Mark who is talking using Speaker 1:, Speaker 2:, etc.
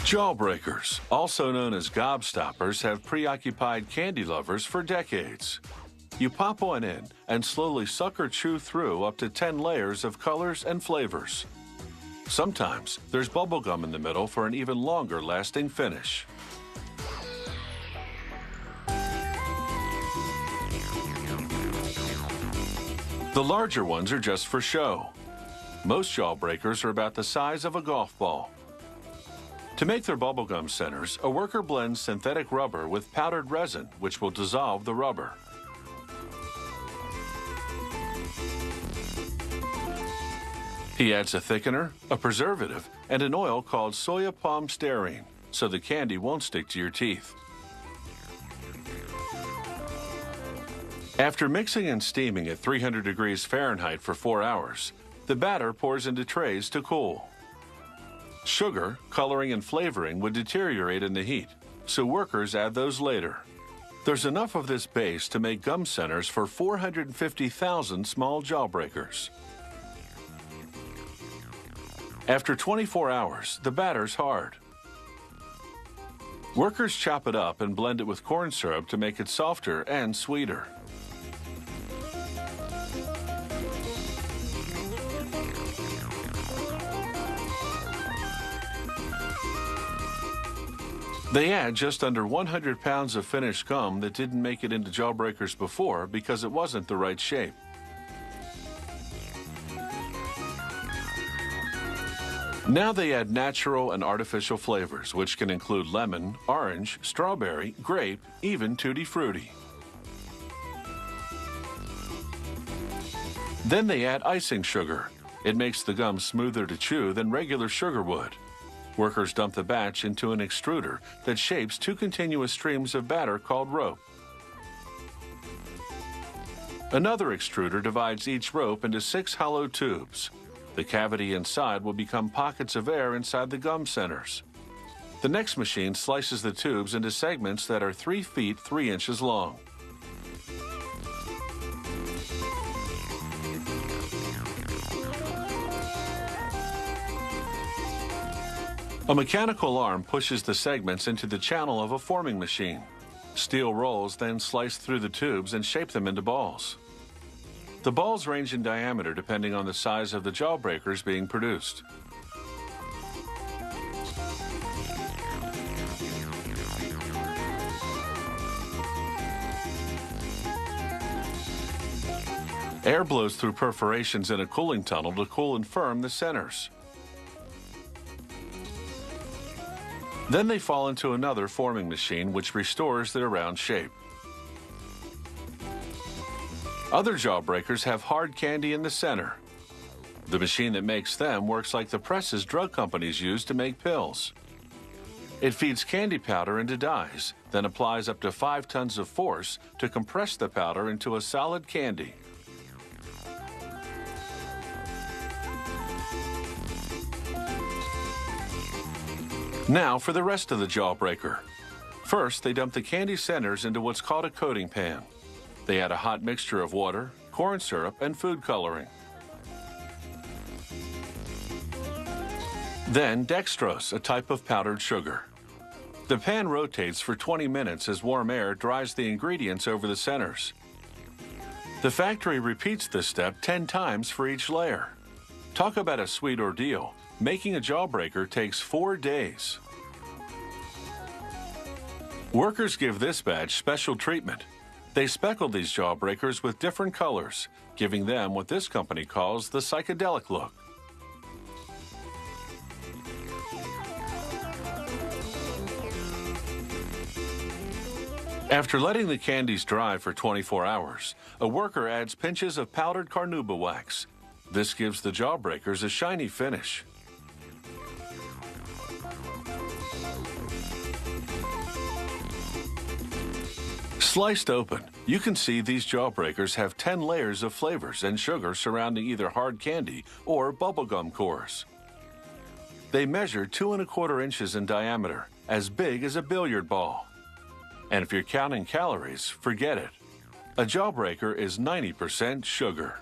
Speaker 1: Jawbreakers, also known as gobstoppers, have preoccupied candy lovers for decades. You pop one in and slowly suck or chew through up to 10 layers of colors and flavors. Sometimes there's bubblegum in the middle for an even longer lasting finish. The larger ones are just for show. Most Jawbreakers are about the size of a golf ball. To make their bubblegum centers, a worker blends synthetic rubber with powdered resin, which will dissolve the rubber. He adds a thickener, a preservative, and an oil called soya palm stearine, so the candy won't stick to your teeth. After mixing and steaming at 300 degrees Fahrenheit for 4 hours, the batter pours into trays to cool. Sugar, coloring, and flavoring would deteriorate in the heat, so workers add those later. There's enough of this base to make gum centers for 450,000 small Jawbreakers. After 24 hours, the batter's hard. Workers chop it up and blend it with corn syrup to make it softer and sweeter. They add just under 100 pounds of finished gum that didn't make it into Jawbreakers before because it wasn't the right shape. Now they add natural and artificial flavors, which can include lemon, orange, strawberry, grape, even tutti frutti. Then they add icing sugar. It makes the gum smoother to chew than regular sugar would. Workers dump the batch into an extruder that shapes 2 continuous streams of batter called rope. Another extruder divides each rope into 6 hollow tubes. The cavity inside will become pockets of air inside the gum centers. The next machine slices the tubes into segments that are 3 feet 3 inches long. A mechanical arm pushes the segments into the channel of a forming machine. Steel rolls then slice through the tubes and shape them into balls. The balls range in diameter depending on the size of the Jawbreakers being produced. Air blows through perforations in a cooling tunnel to cool and firm the centers. Then they fall into another forming machine which restores their round shape. Other Jawbreakers have hard candy in the center. The machine that makes them works like the presses drug companies use to make pills. It feeds candy powder into dies, then applies up to 5 tons of force to compress the powder into a solid candy. Now for the rest of the Jawbreaker. First, they dump the candy centers into what's called a coating pan. They add a hot mixture of water, corn syrup, and food coloring. Then dextrose, a type of powdered sugar. The pan rotates for 20 minutes as warm air dries the ingredients over the centers. The factory repeats this step 10 times for each layer. Talk about a sweet ordeal. Making a Jawbreaker takes 4 days. Workers give this batch special treatment. They speckle these Jawbreakers with different colors, giving them what this company calls the psychedelic look. After letting the candies dry for 24 hours, a worker adds pinches of powdered carnauba wax. This gives the Jawbreakers a shiny finish. Sliced open, you can see these Jawbreakers have 10 layers of flavors and sugar surrounding either hard candy or bubblegum cores. They measure 2¼ inches in diameter, as big as a billiard ball. And if you're counting calories, forget it. A Jawbreaker is 90% sugar.